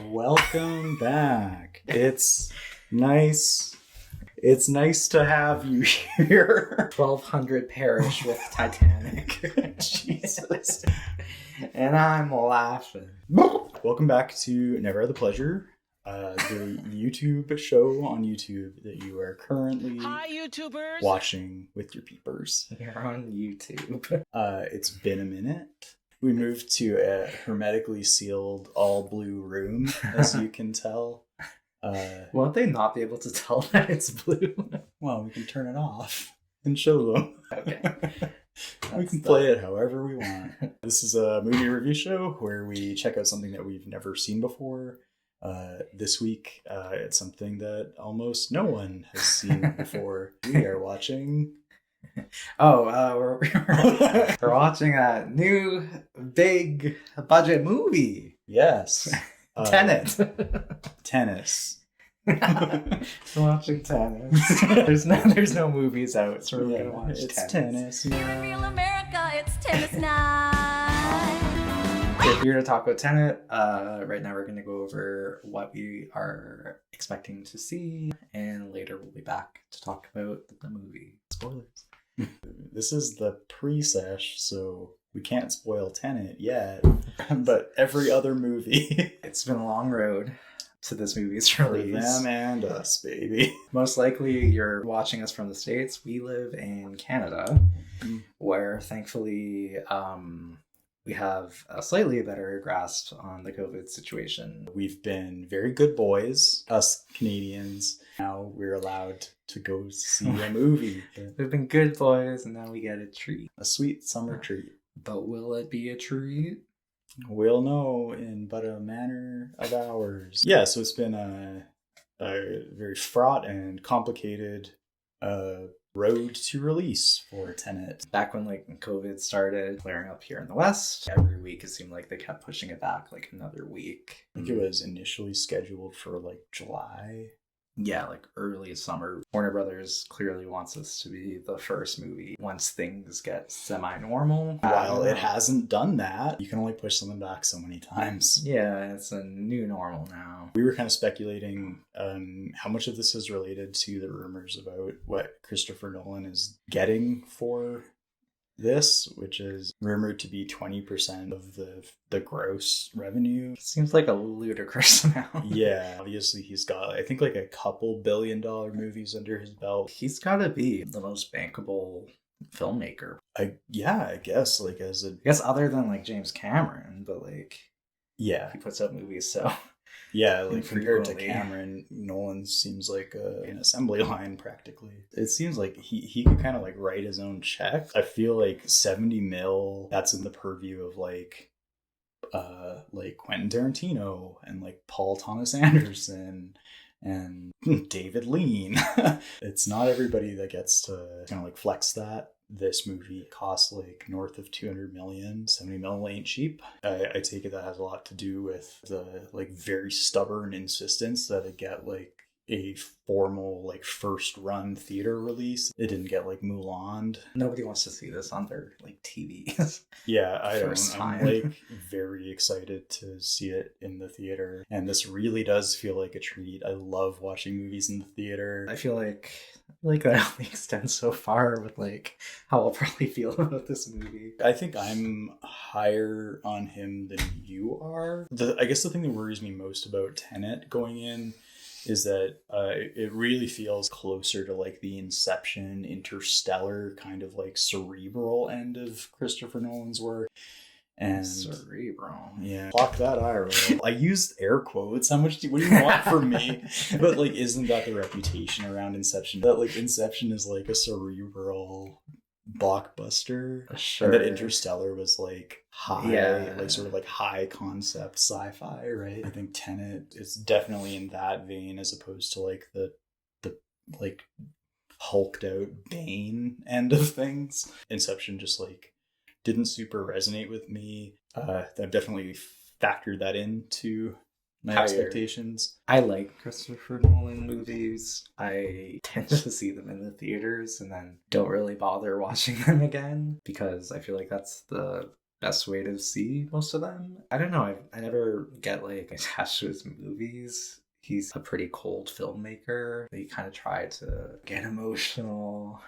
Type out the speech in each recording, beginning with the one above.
Welcome back. It's nice. It's nice to have you here. 1200 perish with Titanic. Jesus. And I'm laughing. Welcome back to Never Had the Pleasure, the YouTube show on YouTube that you are currently YouTubers watching with your peepers. You're on YouTube. It's been a minute. We moved to a hermetically sealed all blue room, as you can tell. Won't they not be able to tell that it's blue? Well, we can turn it off and show them. Okay. We can play it however we want. This is a movie review show where we check out something that we've never seen before. This week, it's something that almost no one has seen before. We are watching... We're watching a new big budget movie. Yes. Tenet. Tennis. We're watching tennis. There's no movies out, so we're gonna watch it's tennis. Real America, it's tennis night. We're here to talk about Tenet. Right now we're going to go over what we are expecting to see, and later we'll be back to talk about the movie. Spoilers. This is the pre-sesh, so we can't spoil Tenet yet, but every other movie. It's been a long road to this movie's For release. them and us, baby. Most likely you're watching us from the States. We live in Canada, where thankfully we have a slightly better grasp on the COVID situation. We've been very good boys, us Canadians. Now we're allowed to go see a movie. We've been good boys, and now we get a treat. A sweet summer treat. But will it be a treat? We'll know in but a matter of hours. Yeah, so it's been a very fraught and complicated road to release for Tenet. Back when COVID started flaring up here in the West, every week it seemed like they kept pushing it back another week. I think it was initially scheduled for July. Yeah, early summer. Warner Brothers clearly wants this to be the first movie once things get semi-normal. While it hasn't done that, you can only push something back so many times. Yeah, it's a new normal now. We were kind of speculating how much of this is related to the rumors about what Christopher Nolan is getting for this, which is rumored to be 20% of the gross revenue. Seems like a ludicrous amount. Yeah, obviously he's got, I think, a couple $1 billion movies under his belt. He's got to be the most bankable filmmaker. I guess, as a... I guess other than, James Cameron, but, yeah. he puts out movies, so... Yeah, compared to Infrequently. Cameron, Nolan seems like an assembly line practically. It seems like he could kind of write his own check. I feel 70 mil, that's in the purview of Quentin Tarantino and Paul Thomas Anderson and David Lean. It's not everybody that gets to kind of flex that. This movie costs north of 200 million. 70 mil ain't cheap. I take it that has a lot to do with the very stubborn insistence that it get a formal first run theater release. It didn't get Mulan. Nobody wants to see this on their TVs. Yeah, I First don't. time. I'm very excited to see it in the theater, and this really does feel like a treat. I love watching movies in the theater. I feel like that only extends so far with how I'll probably feel about this movie. I think I'm higher on him than you are. I guess the thing that worries me most about Tenet going in is that it really feels closer to the Inception, Interstellar kind of cerebral end of Christopher Nolan's work. And Cerebral. yeah, clock that eye roll. I used air quotes. What do you want from me? But isn't that the reputation around Inception? That Inception is a cerebral blockbuster, Sure. and that Interstellar was high, Yeah. sort of high concept sci-fi, right? I think Tenet is definitely in that vein, as opposed to the hulked out Bane end of things. Inception just didn't super resonate with me. I've definitely factored that into my Higher. expectations. I like Christopher Nolan movies. I tend to see them in the theaters and then don't really bother watching them again because I feel like that's the best way to see most of them. I don't know. I never get like attached to his movies. He's a pretty cold filmmaker. He kind of tried to get emotional,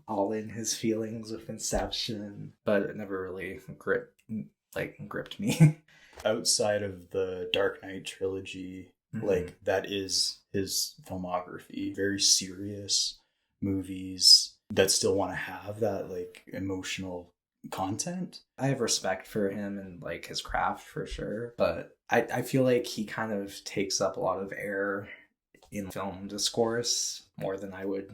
all in his feelings with Inception, but it never really gripped me. Outside of the Dark Knight trilogy, like that is his filmography. Very serious movies that still want to have that like emotional content. I have respect for him and like his craft for sure, but I feel like he kind of takes up a lot of air in film discourse more than I would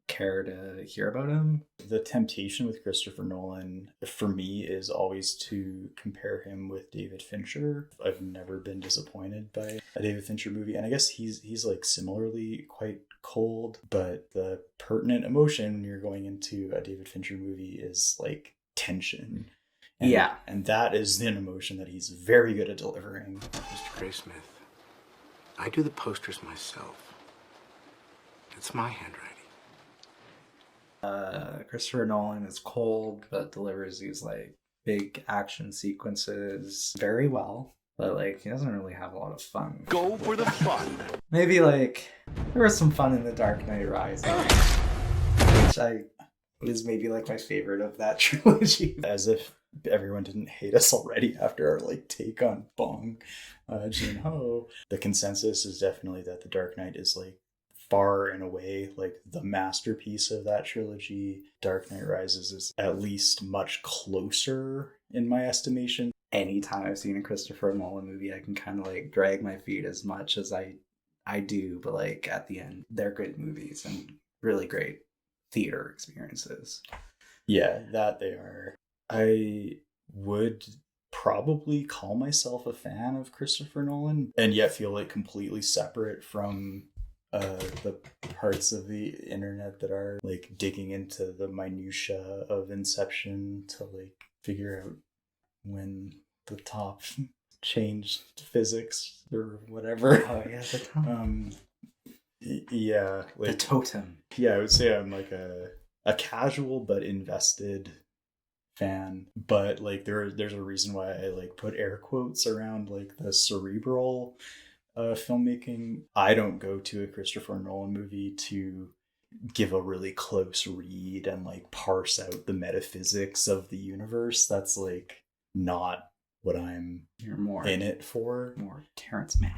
care to hear about him. The temptation with Christopher Nolan for me is always to compare him with David Fincher. I've never been disappointed by a David Fincher movie, and I guess he's like similarly quite cold, but the pertinent emotion when you're going into a David Fincher movie is like tension. And that is an emotion that he's very good at delivering. Mr. Graysmith, I do the posters myself. It's my handwriting. Christopher Nolan is cold, but delivers these like big action sequences very well. But like he doesn't really have a lot of fun. Go for the fun. Maybe like there was some fun in The Dark Knight Rises, which was maybe like my favorite of that trilogy. As if everyone didn't hate us already after our like take on Bong Joon-ho. The consensus is definitely that The Dark Knight is like far and away like the masterpiece of that trilogy. Dark Knight Rises is at least much closer in my estimation. Anytime I've seen a Christopher Nolan movie, I can kind of like drag my feet as much as I do, but like at the end, they're good movies and really great theater experiences. Yeah, that they are. I would probably call myself a fan of Christopher Nolan and yet feel like completely separate from the parts of the internet that are like digging into the minutia of Inception to like figure out when the top changed physics or whatever. Oh yeah, the top. Yeah, like, the totem. Yeah, I would say I'm like a casual but invested fan, but like there's a reason why I like put air quotes around like the cerebral filmmaking. I don't go to a Christopher Nolan movie to give a really close read and like parse out the metaphysics of the universe. That's like not what I'm in it for. More Terrence Malick.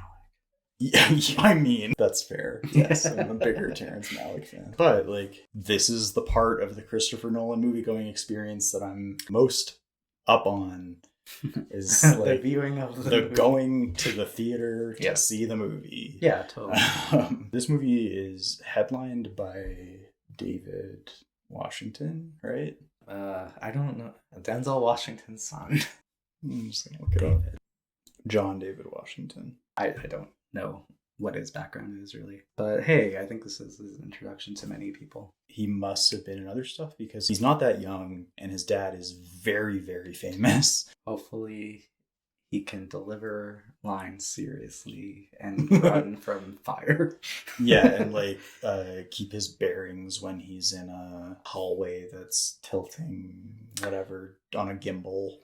Yeah, I mean, that's fair. Yes, I'm a bigger Terrence Malick fan. But like, this is the part of the Christopher Nolan movie going experience that I'm most up on. Is like the viewing of the going to the theater to see the movie. Yeah, totally. This movie is headlined by David Washington, right? I don't know. Denzel Washington's son. I'm just gonna look it up. John David Washington. I don't know what his background is really, but hey, I think this is his introduction to many people. He must have been in other stuff because he's not that young and his dad is very, very famous. Hopefully he can deliver lines seriously and run from fire. Yeah, and like keep his bearings when he's in a hallway that's tilting whatever on a gimbal.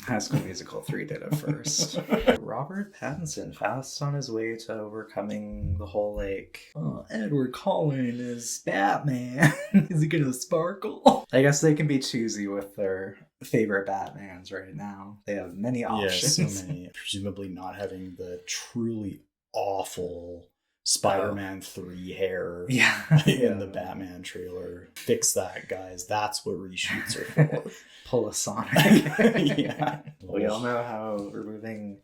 High School Musical 3 did it first. Robert Pattinson, fast on his way to overcoming the whole like, oh, Edward Cullen is Batman. Is he gonna sparkle? I guess they can be choosy with their favorite Batmans right now. They have many options. Yeah, so many. Presumably not having the truly awful Spider-Man 3 hair in the Batman trailer. Fix that, guys. That's what reshoots are for. Pull a Sonic. Yeah. We all know how removing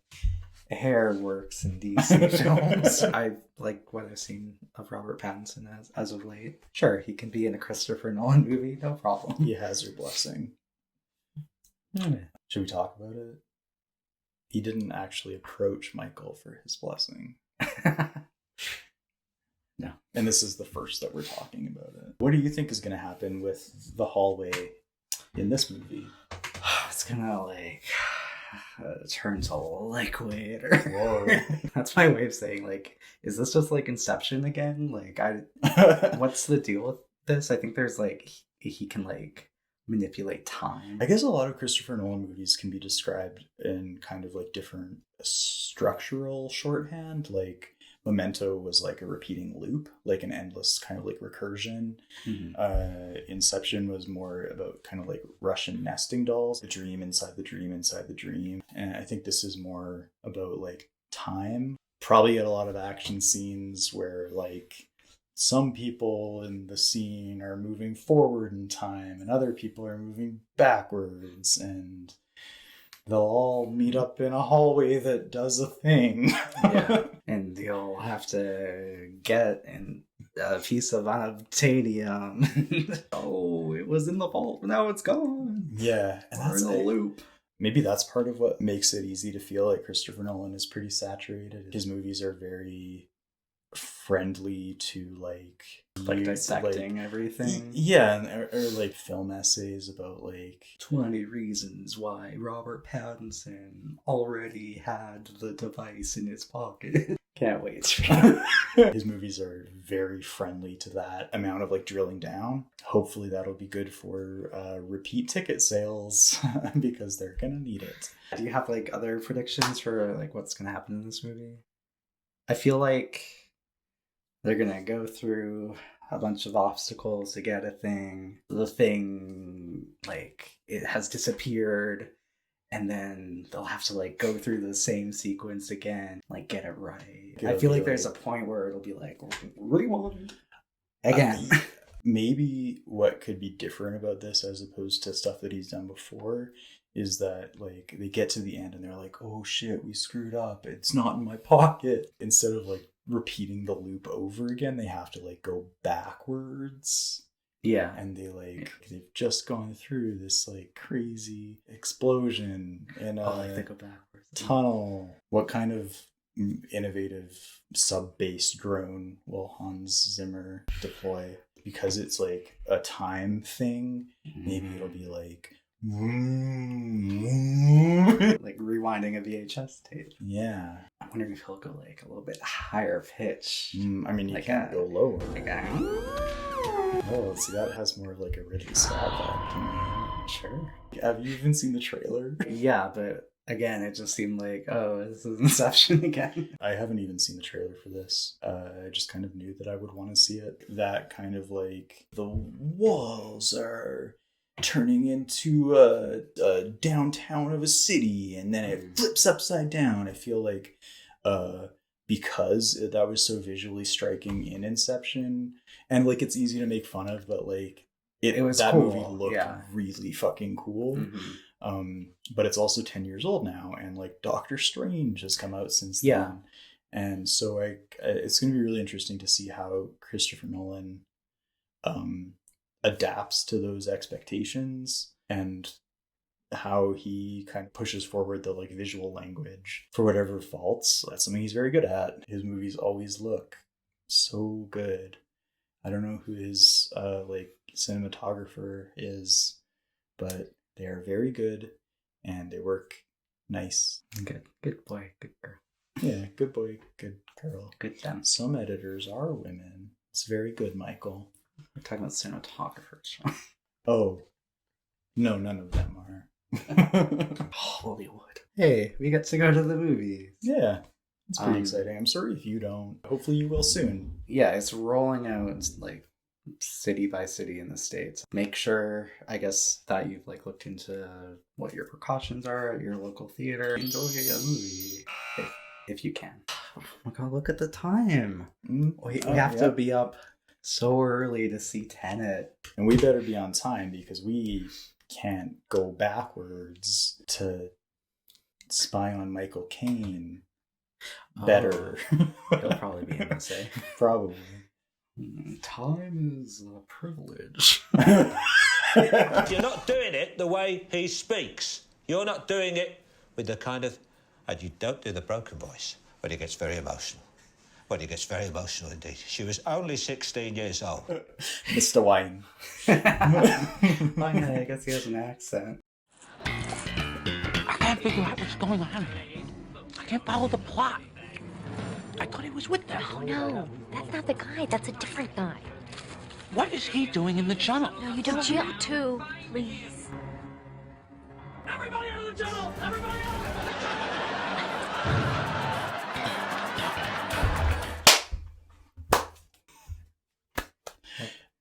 hair works in DC films. I like what I've seen of Robert Pattinson as of late. Sure, he can be in a Christopher Nolan movie, no problem. He has your blessing. Should we talk about it? He didn't actually approach Michael for his blessing. No. And this is the first that we're talking about it. What do you think is going to happen with the hallway in this movie? It's gonna like turn to liquid. Whoa. That's my way of saying like, is this just like Inception again? Like, what's the deal with this? I think there's like he can like manipulate time. I guess a lot of Christopher Nolan movies can be described in kind of like different structural shorthand. Like Memento was like a repeating loop, like an endless kind of like recursion. Inception was more about kind of like Russian nesting dolls, the dream inside the dream inside the dream. And I think this is more about like time. Probably get a lot of action scenes where like some people in the scene are moving forward in time and other people are moving backwards, and they'll all meet up in a hallway that does a thing. Yeah. And you'll have to get a piece of unobtainium. Oh, it was in the vault, now it's gone. Yeah. And that's in a loop. Maybe that's part of what makes it easy to feel like Christopher Nolan is pretty saturated. His movies are very friendly to like dissecting everything. Yeah, or like film essays about like 20 reasons why Robert Pattinson already had the device in his pocket. Can't wait. His movies are very friendly to that amount of like drilling down. Hopefully that'll be good for repeat ticket sales because they're gonna need it. Do you have like other predictions for like what's gonna happen in this movie? I feel like they're gonna go through a bunch of obstacles to get a thing. The thing, like, it has disappeared, and then they'll have to like go through the same sequence again, like get it right. I feel like there's a point where it'll be like rewind again. Maybe what could be different about this as opposed to stuff that he's done before is that like they get to the end and they're like, oh shit, we screwed up, it's not in my pocket. Instead of like repeating the loop over again, they have to like go backwards. Yeah. And they've just gone through this like crazy explosion in a they go backwards. Tunnel. What kind of innovative sub-bass drone will Hans Zimmer deploy? Because it's like a time thing, maybe it'll be like like rewinding a VHS tape. Yeah. I'm wondering if he'll go like a little bit higher pitch. I mean, you like can't go lower. Like oh, see, that has more of like a Ridley Scott vibe to me. Sure. Have you even seen the trailer? Yeah, but again, it just seemed like, oh, this is Inception again. I haven't even seen the trailer for this. I just kind of knew that I would want to see it. That kind of like, the walls are turning into a downtown of a city and then it flips upside down. I feel like because that was so visually striking in Inception, and like it's easy to make fun of, but like it was that cool. Movie looked really fucking cool. But it's also 10 years old now, and like Doctor Strange has come out since then, and so it's going to be really interesting to see how Christopher Nolan adapts to those expectations and how he kind of pushes forward the like visual language for whatever faults. That's something he's very good at. His movies always look so good. I don't know who his like cinematographer is, but they are very good and they work nice. Good boy, good girl. Yeah, good boy, good girl. Good them. Some editors are women. It's very good, Michael. We're talking about cinematographers. Oh, no, none of them are. Hollywood. Hey, we get to go to the movies. Yeah, it's pretty exciting. I'm sorry if you don't. Hopefully you will soon. Yeah, it's rolling out like city by city in the States. Make sure, I guess, that you've like looked into what your precautions are at your local theater. Enjoy a movie if you can. Oh my god, look at the time. We have to be up so early to see Tenet. And we better be on time because we can't go backwards to spy on Michael Caine. Better. He'll probably be in this, eh? Probably. Time is a privilege. You're not doing it the way he speaks. You're not doing it with the kind of... And you don't do the broken voice when he gets very emotional. When he gets very emotional indeed. She was only 16 years old. Mr. Wine. I guess he has an accent. I can't figure out what's going on. I can't follow the plot. I thought he was with them. Oh, no. That's not the guy. That's a different guy. What is he doing in the Chunnel? No, you don't. Jump too. Please. Everybody out of the tunnel! Everybody out!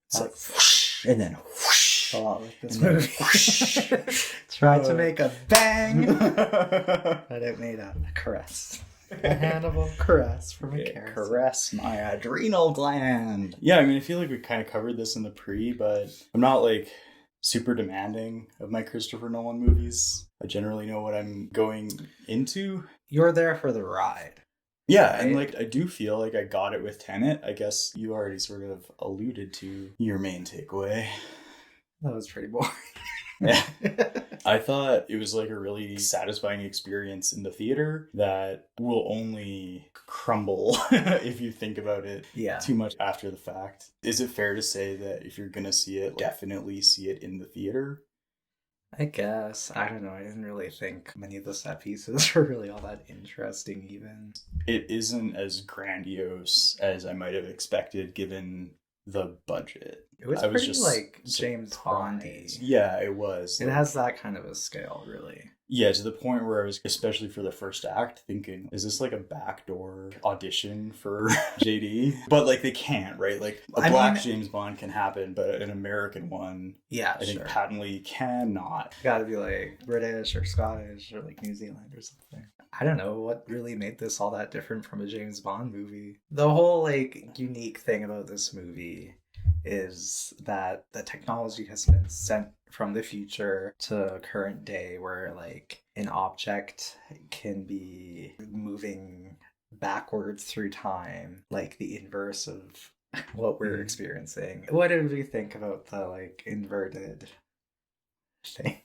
It's like whoosh, and then whoosh. A lot like this And then movie. whoosh. Tried to make a bang, but it made a caress. A Hannibal caress from a carrot. Caress my adrenal gland. Yeah, I mean, I feel like we kind of covered this in the pre, but I'm not like super demanding of my Christopher Nolan movies. I generally know what I'm going into. You're there for the ride. Yeah, Right? and like I do feel like I got it with Tenet. I guess you already sort of alluded to your main takeaway. That was pretty boring. Yeah. I thought it was like a really satisfying experience in the theater that will only crumble if you think about it Yeah. too much after the fact. Is it fair to say that if you're going to see it, definitely see it in the theater? I guess. I don't know. I didn't really think many of the set pieces were really all that interesting even. It isn't as grandiose as I might have expected given the budget. It was I was pretty just like James surprised. Bondy. Yeah, it was. It Like, has that kind of a scale, really. yeah, to the point where I was, especially for the first act, thinking, is this like a backdoor audition for JD? But like they can't, right? Like a black James Bond can happen, but an American one, Yeah, I think sure. patently cannot. Gotta be like British or Scottish or like New Zealand or something. I don't know what really made this all that different from a James Bond movie. The whole like unique thing about this movie is that the technology has been sent from the future to current day where like an object can be moving backwards through time, like the inverse of what we're experiencing. What did we think about the like inverted thing?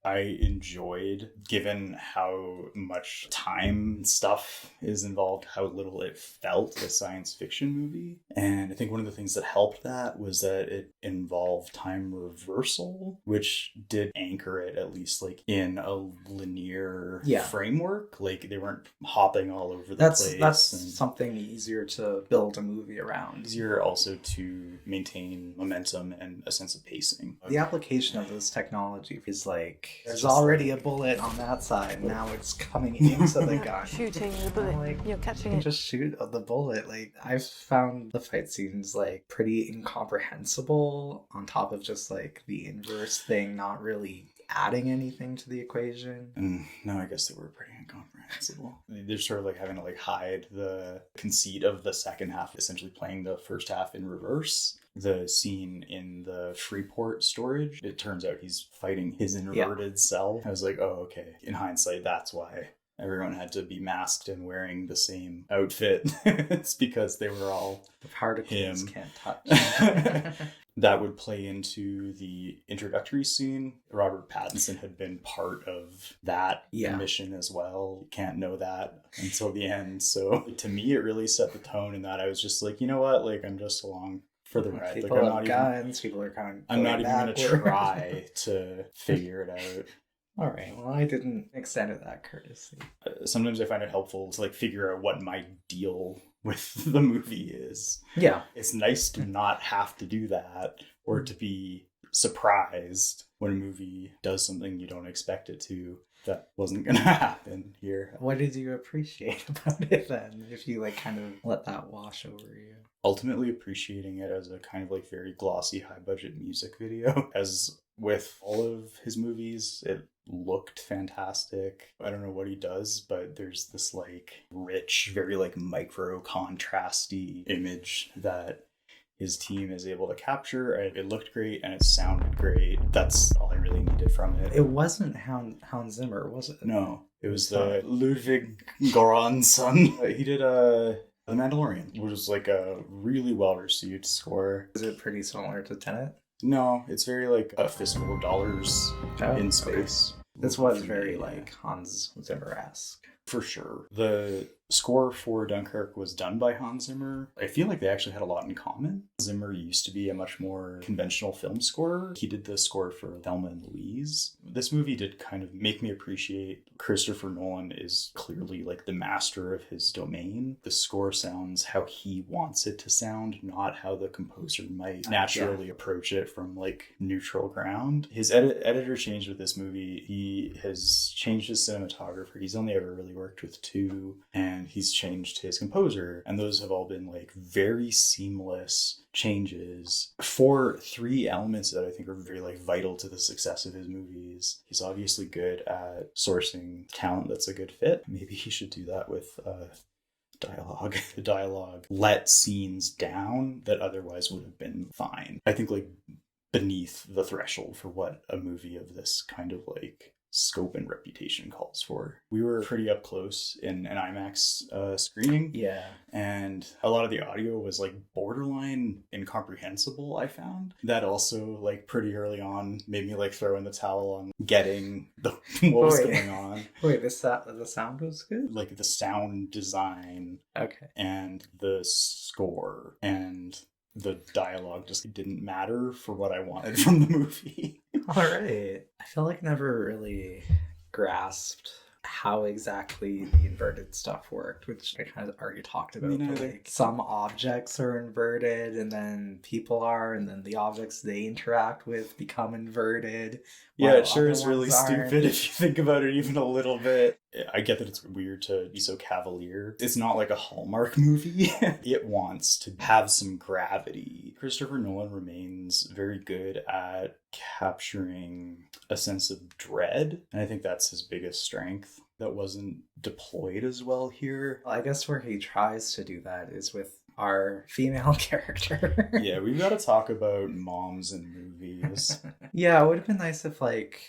I enjoyed, given how much time stuff is involved, how little it felt like a science fiction movie. And I think one of the things that helped that was that it involved time reversal, which did anchor it at least like in a linear framework. Like they weren't hopping all over the place. That's and something easier to build a movie around. easier also to maintain momentum and a sense of pacing. The application of this technology is like there's just already a bullet on that side. Now it's coming into the gun. Shooting the bullet. Like, You're catching you it. just shoot the bullet. Like I've found the fight scenes like pretty incomprehensible. On top of just like the inverse thing, not really adding anything to the equation. And no, I guess they were pretty incomprehensible. They're sort of like having to like hide the conceit of the second half, essentially playing the first half in reverse. The scene in the Freeport storage, it turns out he's fighting his inverted self. I was like, oh, okay. In hindsight, that's why everyone had to be masked and wearing the same outfit. It's because they were all The particles him. can't touch. That would play into the introductory scene. Robert Pattinson had been part of that mission as well. You can't know that until the end. So to me, it really set the tone in that I was just like, you know what? Like, I'm just along for the ride. People Like, have guns. People are kind of. I'm not even going to backward. try to figure it out. All right. Well, I didn't extend it that courtesy. Sometimes I find it helpful to like figure out what my deal with the movie is. Yeah. It's nice to not have to do that or to be surprised when a movie does something you don't expect it to. That wasn't going to happen here. What did you appreciate about it then? If you like kind of let that wash over you. Ultimately appreciating it as a kind of like very glossy, high budget music video. As with all of his movies, it looked fantastic. I don't know what he does, but there's this like rich, very like micro contrasty image that his team is able to capture. It looked great and it sounded great. That's all I really needed from it. It wasn't Hans Zimmer, was it? No, it was the Ludwig Göransson. He did The Mandalorian, which was like a really well-received score. Is it pretty similar to Tenet? No, it's very like a fistful of dollars Oh, in space. This was very like Hans Zimmer-esque. For sure. The score for Dunkirk was done by Hans Zimmer. I feel like they actually had a lot in common. Zimmer used to be a much more conventional film scorer. He did the score for Thelma and Louise. This movie did kind of make me appreciate Christopher Nolan is clearly like the master of his domain. The score sounds how he wants it to sound, not how the composer might naturally approach it from like neutral ground. His editor changed with this movie. He has changed his cinematographer. He's only ever really worked with two, and he's changed his composer, and those have all been like very seamless changes for three elements that I think are very like vital to the success of his movies. He's obviously good at sourcing talent that's a good fit. Maybe he should do that with dialogue. The dialogue let scenes down that otherwise would have been fine. I think like beneath the threshold for what a movie of this kind of like scope and reputation calls for. We were pretty up close in an IMAX screening. Yeah. And a lot of the audio was like borderline incomprehensible, I found. That also like pretty early on made me like throw in the towel on getting what was going on. Wait, the sound was good? Like the sound design. Okay. And the score and the dialogue just didn't matter for what I wanted from the movie. All right. I feel like I never really grasped how exactly the inverted stuff worked, which I kind of already talked about. But, like, some objects are inverted, and then people are, and then the objects they interact with become inverted. Yeah, it sure is really stupid if you think about it even a little bit. I get that it's weird to be so cavalier. It's not like a Hallmark movie. It wants to have some gravity. Christopher Nolan remains very good at capturing a sense of dread, and I think that's his biggest strength. That wasn't deployed as well here. I guess where he tries to do that is with our female character. Yeah, we've got to talk about moms in movies. Yeah, it would have been nice if, like,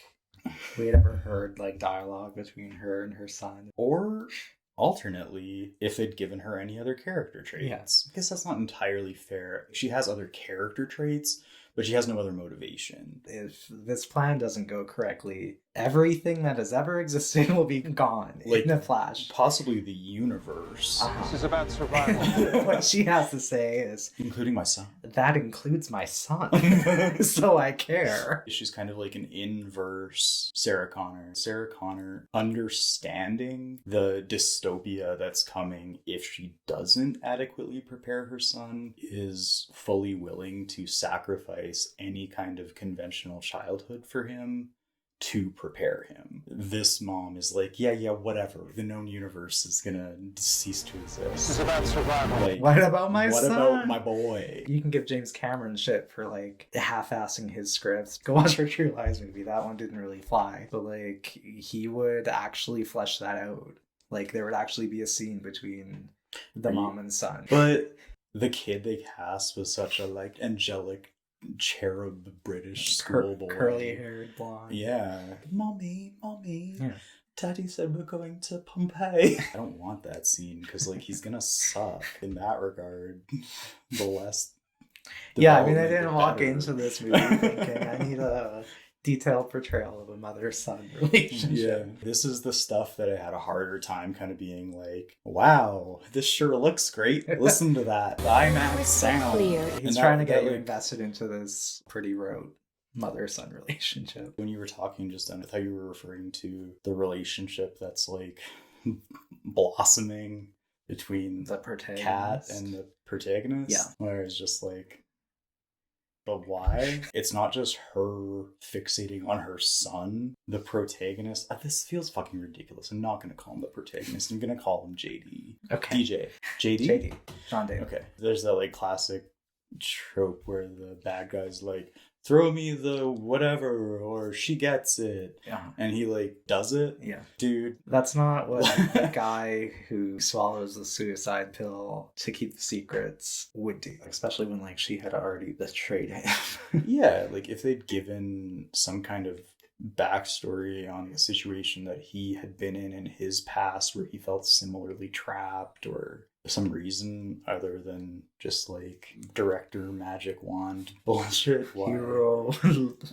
we had ever heard, like, dialogue between her and her son. Or, alternately, if they'd given her any other character traits. Yes. I guess that's not entirely fair. She has other character traits, but she has no other motivation. If this plan doesn't go correctly, everything that has ever existed will be gone in a flash. Possibly the universe. This is about survival. What she has to say is... Including my son. That includes my son. So I care. She's kind of like an inverse Sarah Connor. Sarah Connor understanding the dystopia that's coming if she doesn't adequately prepare her son is fully willing to sacrifice any kind of conventional childhood for him to prepare him. This mom is like, yeah, whatever. The known universe is gonna cease to exist. This is about survival. Like, what about my son? What about my boy? You can give James Cameron shit for, like, half-assing his scripts. Go watch our True Lies movie. That one didn't really fly. But, like, he would actually flesh that out. Like, there would actually be a scene between the mom and son. But the kid they cast was such a, like, angelic cherub British schoolboy. Curly-haired blonde. Yeah. Mommy. Yeah. Daddy said we're going to Pompeii. I don't want that scene because, like, he's gonna suck in that regard. The less... Yeah, I mean, I didn't walk into this movie thinking I need a detailed portrayal of a mother-son relationship. Yeah, this is the stuff that I had a harder time kind of being like, wow, this sure looks great. Listen to that. The IMAX sound. He's trying to get you invested into this pretty rote mother-son relationship. When you were talking just then, I thought you were referring to the relationship that's like blossoming between the protagonist. Kat and the protagonist. Yeah. Where it's just like, but why? It's not just her fixating on her son, the protagonist. This feels fucking ridiculous. I'm not going to call him the protagonist. I'm going to call him JD. Okay. DJ. JD? JD. John David. Okay. There's that like classic trope where the bad guy's like, throw me the whatever, or she gets it. Yeah. And he like does it. Yeah. Dude. That's not what the guy who swallows the suicide pill to keep the secrets would do. Especially when like she had already betrayed him. Yeah, like if they'd given some kind of backstory on the situation that he had been in his past where he felt similarly trapped, or some reason other than just like director magic wand bullshit. Hero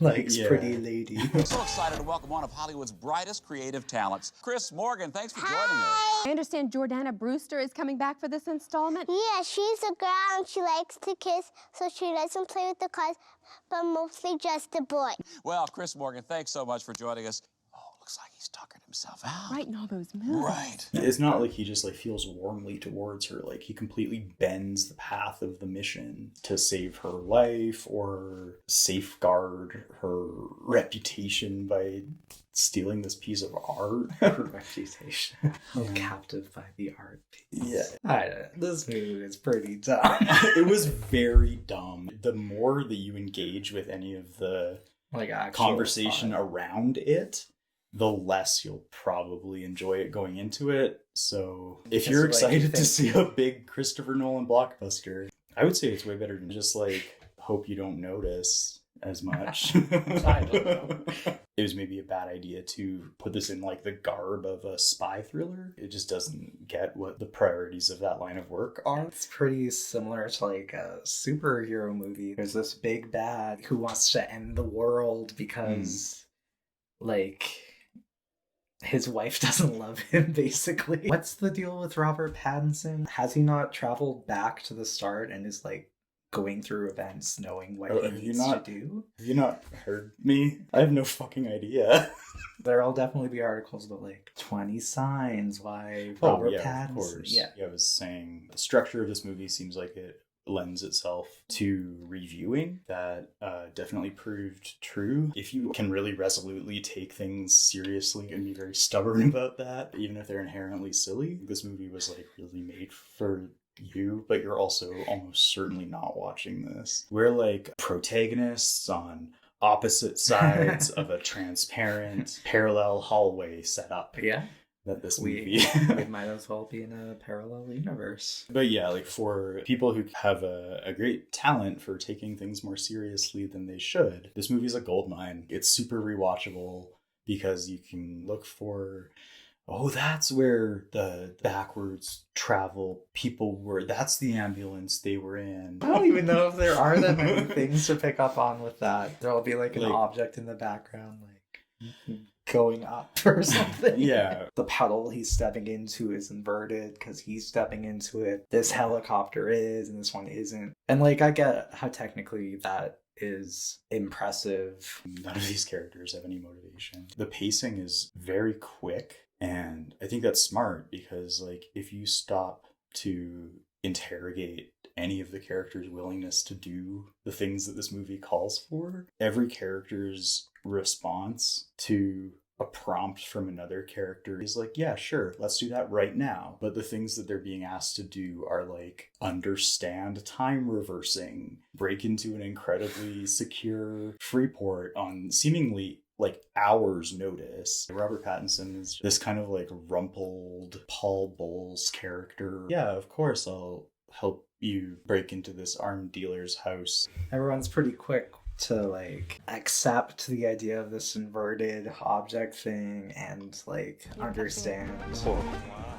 likes Yeah. pretty lady. So excited to welcome one of Hollywood's brightest creative talents, Chris Morgan. Thanks for joining us. I understand Jordana Brewster is coming back for this installment. Yeah, she's a girl and she likes to kiss, so she doesn't play with the cars, but mostly just a boy. Well, Chris Morgan, thanks so much for joining us. Oh, looks like he's tucking himself out. Right in all those moves. Right. It's not like he just like feels warmly towards her. Like he completely bends the path of the mission to save her life or safeguard her reputation by stealing this piece of art. Her reputation. I'm captive by the art piece. Yeah. This movie is pretty dumb. It was very dumb. The more that you engage with any of the Like actual conversation thought. around it, the less you'll probably enjoy it going into it. So if you're Because, like, you excited to think- see a big Christopher Nolan blockbuster, I would say it's way better than just like hope you don't notice as much. I don't know. It was maybe a bad idea to put this in like the garb of a spy thriller. It just doesn't get what the priorities of that line of work are. It's pretty similar to like a superhero movie. There's this big bad who wants to end the world because like his wife doesn't love him, basically. What's the deal with Robert Pattinson? Has he not traveled back to the start and is like going through events knowing what Oh, he have you needs not- to do? Have you not heard me? I have no fucking idea. There'll definitely be articles about like 20 signs why Oh, Robert yeah, of Pattinson. course. Yeah. I was saying the structure of this movie seems like it lends itself to reviewing. That definitely proved true. If you can really resolutely take things seriously and be very stubborn about that, even if they're inherently silly, this movie was like really made for you, but you're also almost certainly not watching this. We're like protagonists on opposite sides of a transparent parallel hallway setup Yeah. that this We, movie we might as well be in a parallel universe. But yeah, like for people who have a great talent for taking things more seriously than they should, this movie's a goldmine. It's super rewatchable because you can look for, oh, that's where the backwards travel people were. That's the ambulance they were in. I don't even know if there are that many things to pick up on with that. There'll be like an Like- object in the background, like going up or something. Yeah. The puddle he's stepping into is inverted because he's stepping into it. This helicopter is, and this one isn't. And like, I get how technically that is impressive. None of these characters have any motivation. The pacing is very quick, and I think that's smart because, like, if you stop to interrogate any of the characters' willingness to do the things that this movie calls for, every character's response to a prompt from another character is like, yeah, sure, let's do that right now. But the things that they're being asked to do are like understand time reversing, break into an incredibly secure Freeport on seemingly like hours notice. Robert Pattinson is this kind of like rumpled Paul Bowles character. Yeah, of course I'll help you break into this armed dealer's house. Everyone's pretty quick to like accept the idea of this inverted object thing and like understand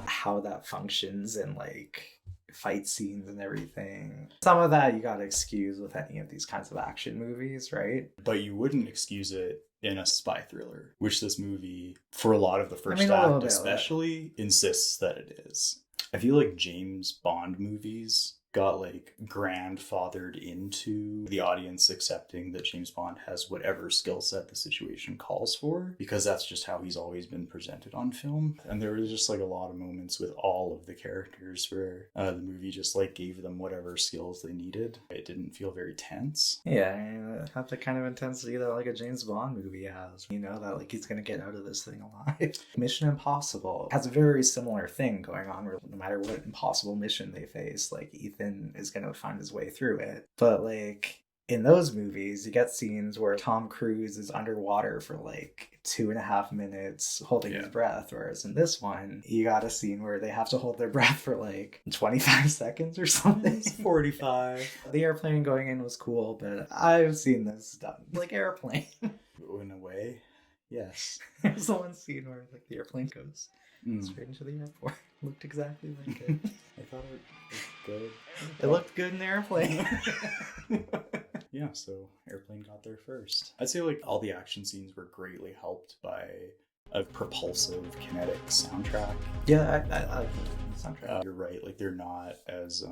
how that functions in like fight scenes and everything. Some of that you gotta excuse with any of these kinds of action movies, right? But you wouldn't excuse it in a spy thriller, which this movie, for a lot of the first a little act bit, especially, insists that it is. I feel like James Bond movies got like grandfathered into the audience accepting that James Bond has whatever skill set the situation calls for, because that's just how he's always been presented on film. And there was just like a lot of moments with all of the characters where the movie just like gave them whatever skills they needed. It didn't feel very tense. Yeah, it had the kind of intensity that like a James Bond movie has. You know that like he's gonna get out of this thing alive. Mission Impossible has a very similar thing going on where no matter what impossible mission they face, like Ethan is gonna find his way through it. But like in those movies, you get scenes where Tom Cruise is underwater for like 2.5 minutes holding his breath, whereas in this one, you got a scene where they have to hold their breath for like 25 seconds or something. It's 45. The airplane going in was cool, but I've seen this done like Airplane. In a way, yes. There's the one scene where like the airplane goes straight into the airport. Looked exactly like it. I thought it looked good. It looked good in the airplane. Yeah, so Airplane got there first. I'd say like all the action scenes were greatly helped by a propulsive, kinetic soundtrack. Yeah, I like the soundtrack. You're right, like they're not as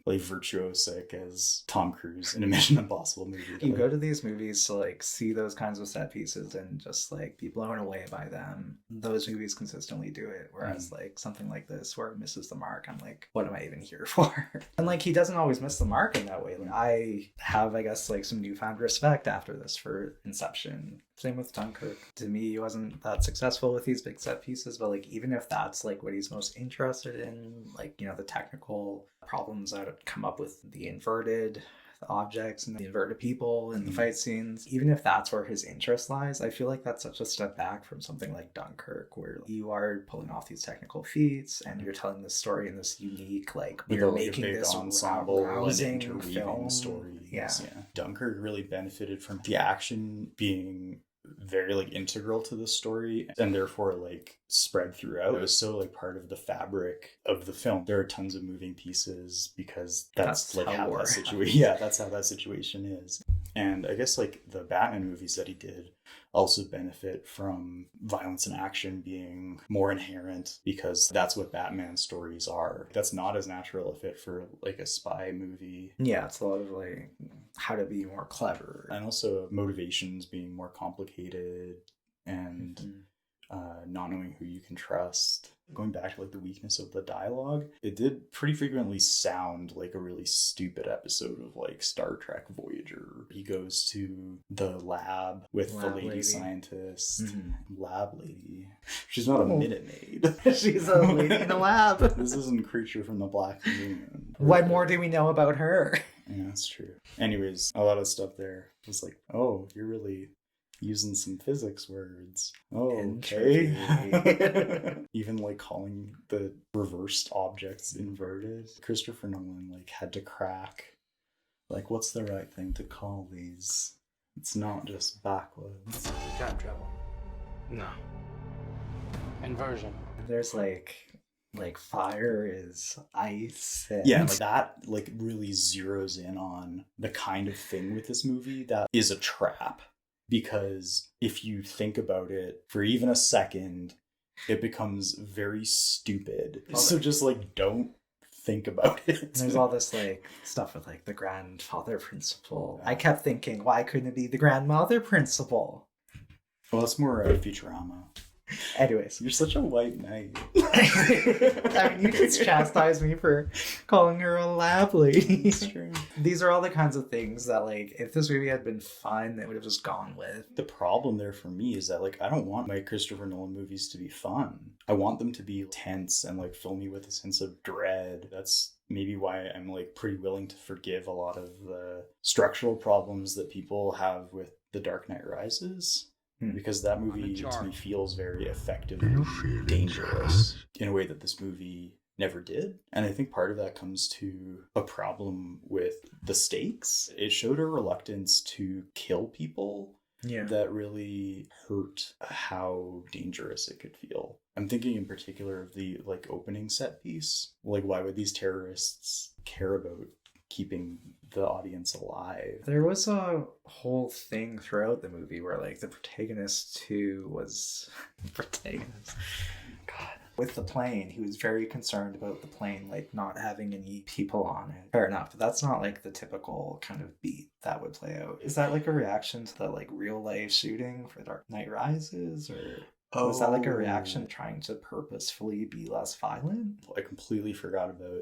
like virtuosic as Tom Cruise in a Mission Impossible movie. You go to these movies to like see those kinds of set pieces and just like be blown away by them. Those movies consistently do it, whereas like something like this where it misses the mark, I'm like, what am I even here for? And like he doesn't always miss the mark in that way. Like I have, I guess, like some newfound respect after this for Inception. Same with Dunkirk. To me, he wasn't that successful with these big set pieces, but like even if that's like what he's most interested in, like, you know, the technical problems that come up with the inverted objects and the inverted people in the fight scenes, even if that's where his interest lies, I feel like that's such a step back from something like Dunkirk, where you are pulling off these technical feats and you're telling this story in this unique, like, we're making this ensemble rousing and interweaving film. stories. Yeah. Dunkirk really benefited from the action being very like integral to the story and therefore like spread throughout. It was so like part of the fabric of the film. There are tons of moving pieces because that's like how that situation that's how that situation is. And I guess like the Batman movies that he did also benefit from violence and action being more inherent because that's what Batman stories are. That's not as natural a fit for like a spy movie. Yeah, it's a lot of like how to be more clever. And also motivations being more complicated and not knowing who you can trust. Going back to like the weakness of the dialogue, it did pretty frequently sound like a really stupid episode of like Star Trek Voyager. He goes to the lab with the lady scientist. Lab lady. She's not a Minute Maid. She's a lady in a lab. This isn't Creature from the Black Lagoon. What more do we know about her? Yeah, that's true. Anyways, a lot of stuff there was like, oh, you're really using some physics words. Oh, okay. Even like calling the reversed objects inverted. Christopher Nolan like had to crack like, what's the right thing to call these? It's not just backwards. Time travel. No. Inversion. There's like fire is ice. And... Yeah, like that like really zeroes in on the kind of thing with this movie that is a trap. Because if you think about it for even a second, it becomes very stupid. So just like don't think about it. There's all this like stuff with like the grandfather principle. I kept thinking, why couldn't it be the grandmother principle? Well, it's more Futurama. Anyways, you're such a white knight. I mean, you just chastise me for calling her a lab lady. It's true. These are all the kinds of things that, like, if this movie had been fun, they would have just gone with. The problem there for me is that, like, I don't want my Christopher Nolan movies to be fun. I want them to be tense and, like, fill me with a sense of dread. That's maybe why I'm, like, pretty willing to forgive a lot of the structural problems that people have with The Dark Knight Rises. Because that movie to me feels very effective and dangerous in a way that this movie never did. And I think part of that comes to a problem with the stakes. It showed a reluctance to kill people that really hurt how dangerous it could feel. I'm thinking in particular of the like opening set piece. Like, why would these terrorists care about keeping the audience alive? There was a whole thing throughout the movie where like the protagonist too was with the plane. He was very concerned about the plane like not having any people on it. Fair enough, but that's not like the typical kind of beat that would play out. Is that like a reaction to the like real life shooting for Dark Knight Rises, or was that like a reaction trying to purposefully be less violent? I completely forgot about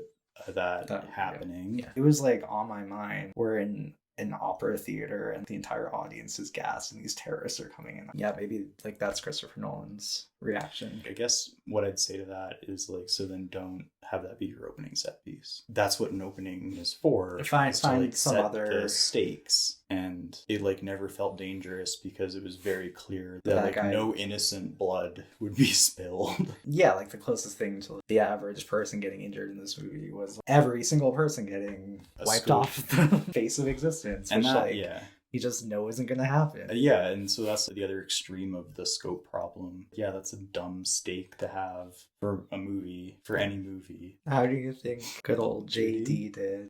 that happening. Yeah. It was like on my mind. We're in an opera theater and the entire audience is gassed and these terrorists are coming in. Yeah, maybe like that's Christopher Nolan's reaction. I guess what I'd say to that is like, so then don't have that be your opening set piece. That's what an opening is for. Find like some set other the stakes, and it like never felt dangerous because it was very clear that like no innocent blood would be spilled. Yeah, like the closest thing to the average person getting injured in this movie was every single person getting wiped off the face of existence. And which, that, like, yeah. he just knows isn't going to happen. Yeah, and so that's the other extreme of the scope problem. Yeah, that's a dumb stake to have for a movie, for any movie. How do you think good old JD did?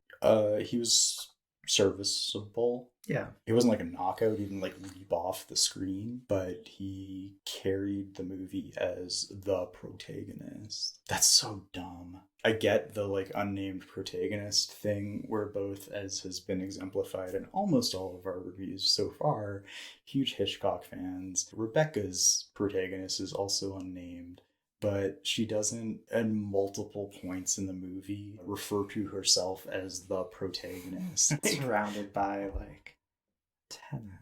He was serviceable. Yeah. It wasn't like a knockout, he didn't like leap off the screen, but he carried the movie as the protagonist. That's so dumb. I get the like unnamed protagonist thing. We're both, as has been exemplified in almost all of our reviews so far, huge Hitchcock fans. Rebecca's protagonist is also unnamed, but she doesn't, at multiple points in the movie, refer to herself as the protagonist. Surrounded by, like, Tenet.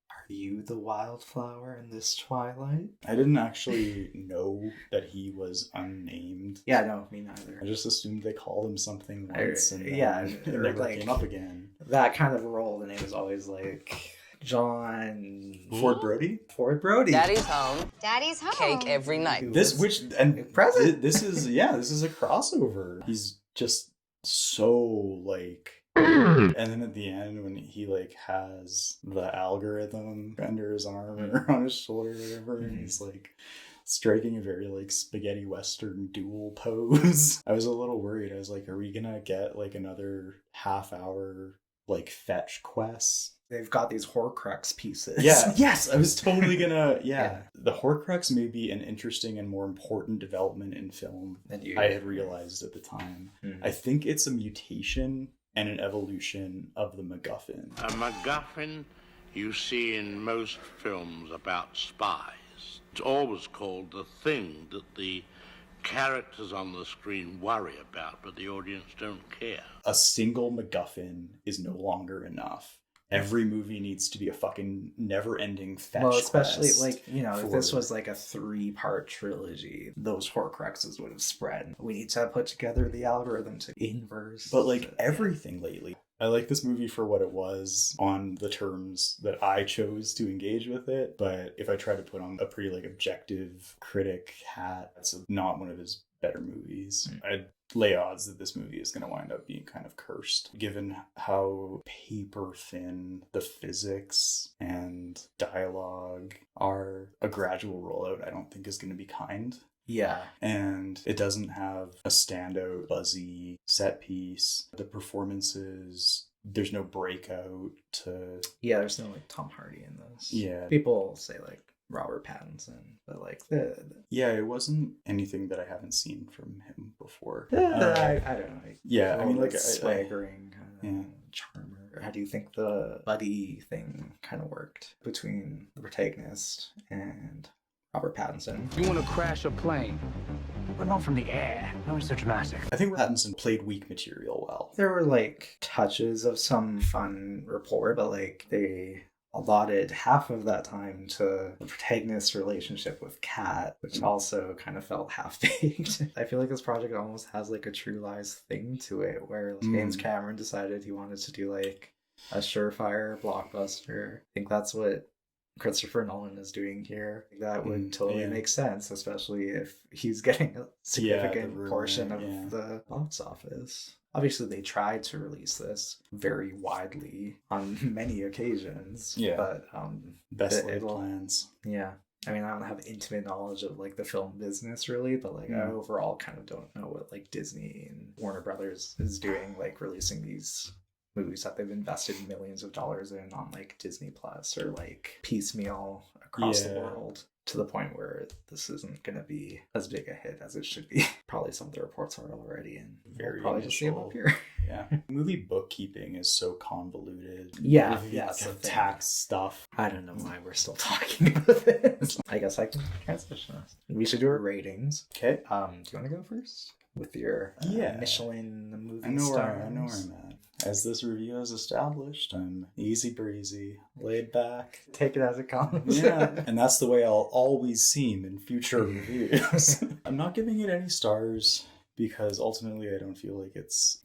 Are you the wildflower in this twilight? I didn't actually know that he was unnamed. Yeah, no, me neither. I just assumed they called him something once and it never like, came up again. That kind of role, the name is always like John Ford Brody? Ford Brody. Daddy's home. Daddy's home. Cake every night. This present. This is this is a crossover. He's just so like, and then at the end when he like has the algorithm under his arm or on his shoulder or whatever, and he's like striking a very like spaghetti western duel pose. I was a little worried. I was like, are we gonna get like another half hour like fetch quests? They've got these Horcrux pieces. Yeah, yes, I was totally gonna, yeah. The Horcrux may be an interesting and more important development in film than I had realized at the time. I think it's a mutation and an evolution of the MacGuffin. A MacGuffin you see in most films about spies. It's always called the thing that the characters on the screen worry about, but the audience don't care. A single MacGuffin is no longer enough. Every movie needs to be a fucking never-ending fetch Well, especially quest like, you know, if this was like a 3-part trilogy, those Horcruxes would have spread. We need to put together the algorithm to inverse. But like everything lately, I like this movie for what it was on the terms that I chose to engage with it. But if I try to put on a pretty like objective critic hat, it's not one of his better movies. I'd lay odds that this movie is going to wind up being kind of cursed, given how paper thin the physics and dialogue are. A gradual rollout I don't think is going to be kind. Yeah. And it doesn't have a standout buzzy set piece. The performances, there's no breakout to... Yeah, there's no like Tom Hardy in this. Yeah. People say like Robert Pattinson, but like yeah, it wasn't anything that I haven't seen from him before. I don't know. Like, yeah, I mean, like swaggering charmer. How do you think the buddy thing kind of worked between the protagonist and Robert Pattinson? You want to crash a plane, but not from the air. No, it's so dramatic. I think Pattinson played weak material well. There were like touches of some fun rapport, but like they allotted half of that time to the protagonist's relationship with Kat, which also kind of felt half-baked. I feel like this project almost has like a True Lies thing to it, where James Cameron decided he wanted to do like a surefire blockbuster. I think that's what Christopher Nolan is doing here. That would totally make sense, especially if he's getting a significant portion of the box office. Obviously, they tried to release this very widely on many occasions. Yeah. But best laid plans. Yeah. I mean, I don't have intimate knowledge of like the film business really, but like I overall kind of don't know what like Disney and Warner Brothers is doing, like releasing these movies that they've invested millions of dollars in on like Disney Plus or like piecemeal across the world, to the point where this isn't going to be as big a hit as it should be. Probably some of the reports are already, and very probably just see them up here. Yeah. Movie bookkeeping is so convoluted. Yeah. The tax stuff. I don't know why we're still talking about this. I guess I can transition us. We should do our ratings. Okay. Do you want to go first with your Michelin movie I know stars? where I'm at. As this review has established, I'm easy breezy, laid back. Take it as it comes. Yeah, and that's the way I'll always seem in future reviews. I'm not giving it any stars because ultimately I don't feel like it's...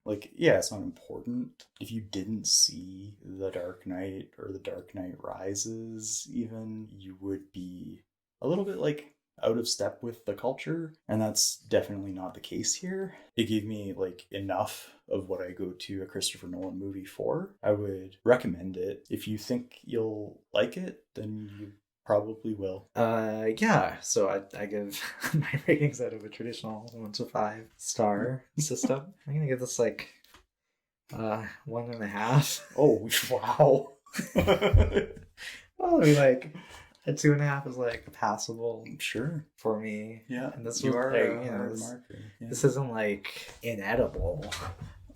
Like, yeah, it's not important. If you didn't see The Dark Knight or The Dark Knight Rises even, you would be a little bit like out of step with the culture, and that's definitely not the case here. It gave me like enough of what I go to a Christopher Nolan movie for. I would recommend it. If you think you'll like it, then you probably will. Yeah, so I give my ratings out of a traditional 1 to 5 star system. I'm gonna give this like 1.5. Oh wow. Well, I mean, like a 2.5 is like passable, sure, for me. Yeah, and this you was are like, a you know, hard marker. Yeah. this isn't like inedible.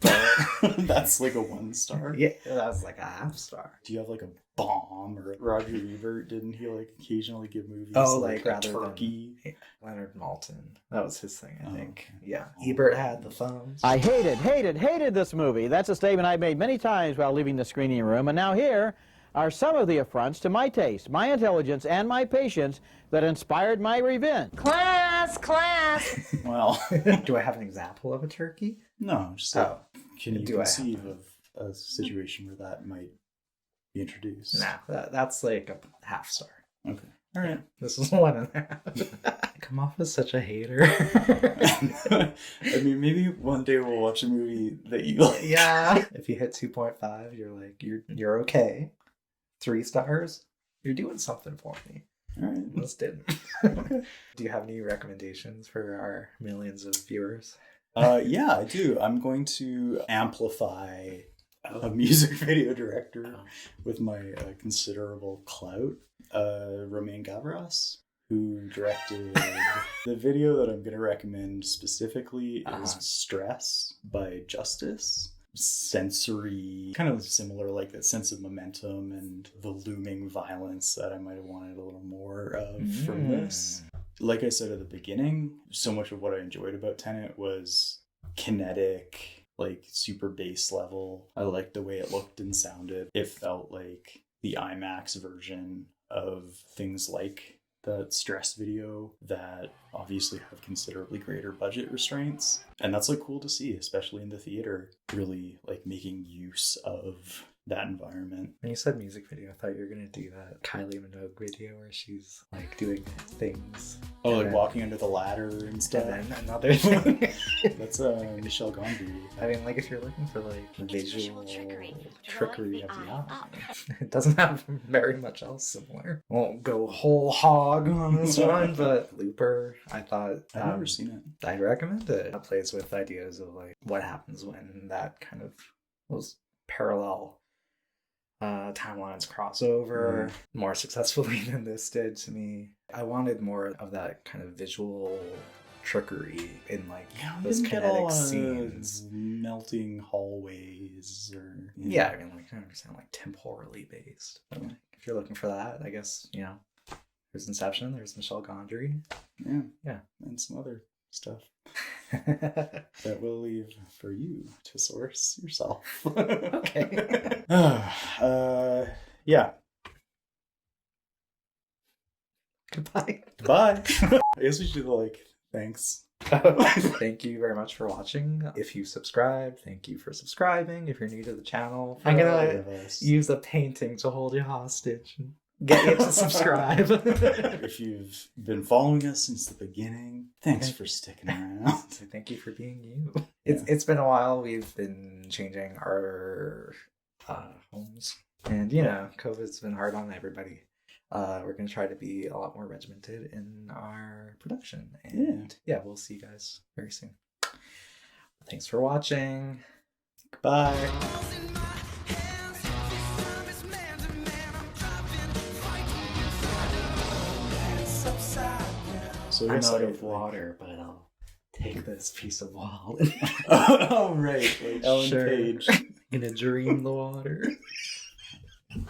But that's like a 1 star. Yeah, that's like a half star. Do you have like a bomb, or Roger Ebert? Didn't he like occasionally give movies? Oh, like a rather turkey. than Leonard Maltin. That was his thing, I think. Okay. Yeah, Ebert had the thumbs. I hated this movie. That's a statement I made many times while leaving the screening room, and now here are some of the affronts to my taste, my intelligence, and my patience that inspired my revenge. Class! Well, do I have an example of a turkey? No, just Oh. can you Do I conceive of a situation where that might be introduced? Nah, that's like a half star. Okay. All right. This is 1.5. I come off as such a hater. I mean, maybe one day we'll watch a movie that you like. Yeah. If you hit 2.5, you're like, you're okay. 3 stars, you're doing something for me. All right. This didn't. Do you have any recommendations for our millions of viewers? Yeah, I do. I'm going to amplify a music video director with my considerable clout, Romain Gavras, who directed the video that I'm going to recommend specifically is Stress by Justice. Sensory, kind of similar, like that sense of momentum and the looming violence that I might have wanted a little more of from this. Like I said at the beginning, so much of what I enjoyed about Tenet was kinetic, like super bass level. I liked the way it looked and sounded. It felt like the IMAX version of things like that Stress video that obviously have considerably greater budget restraints. And that's like cool to see, especially in the theater, really like making use of that environment. When you said music video, I thought you were gonna do that Kylie Minogue video where she's like doing things. Oh, like walking under the ladder and stuff. And then another thing. That's Michel Gondry. I mean, like if you're looking for like visual trickery of the album, it doesn't have very much else similar. Won't go whole hog on this one, but Looper, I thought I've never seen it. I'd recommend it. It plays with ideas of like what happens when that kind of those parallel timelines cross over more successfully than this did to me. I wanted more of that kind of visual trickery in like those kinetic scenes, melting hallways, or yeah, I mean, like I understand like temporally based, but like if you're looking for that, I guess there's Inception, there's Michel Gondry, yeah, and some other stuff that we'll leave for you to source yourself. Okay. Yeah. Goodbye. Bye. I guess we should thanks. Thank you very much for watching. If you subscribe, thank you for subscribing. If you're new to the channel, I'm gonna use a painting to hold you hostage and get you to subscribe. If you've been following us since the beginning, thanks for sticking around. Thank you for being you. It's been a while. We've been changing our homes, and COVID's been hard on everybody. We're going to try to be a lot more regimented in our production, and we'll see you guys very soon. Thanks for watching. Goodbye. So I'm out of water, but I'll take this piece of wall. Oh, right. Like Ellen Page. I'm gonna dream the water.